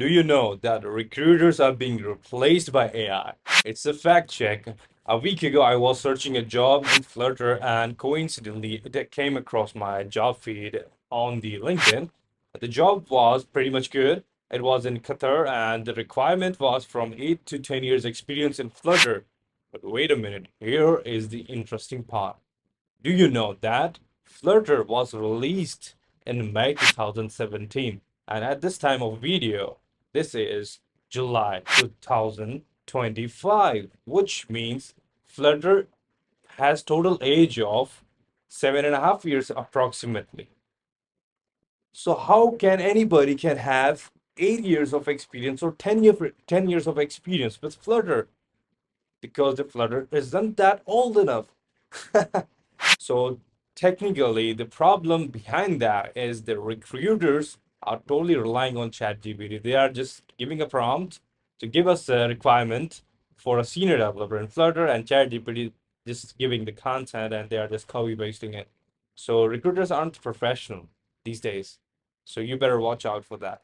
Do you know that recruiters are being replaced by AI? It's a fact check. A week ago, I was searching a job in Flutter and coincidentally, it came across my job feed on the LinkedIn. The job was pretty much good. It was in Qatar and the requirement was from 8 to 10 years experience in Flutter. But wait a minute, here is the interesting part. Do you know that Flutter was released in May 2017? And at this time of video, this is July 2025, which means Flutter has total age of 7.5 years approximately. So how can anybody can have 8 years of experience or 10 years of experience with Flutter? Because the Flutter isn't that old enough. So technically, the problem behind that is the recruiters are totally relying on ChatGPT. They are just giving a prompt to give us a requirement for a senior developer in Flutter, and ChatGPT just giving the content, and they are just copy pasting it. So recruiters aren't professional these days. So you better watch out for that.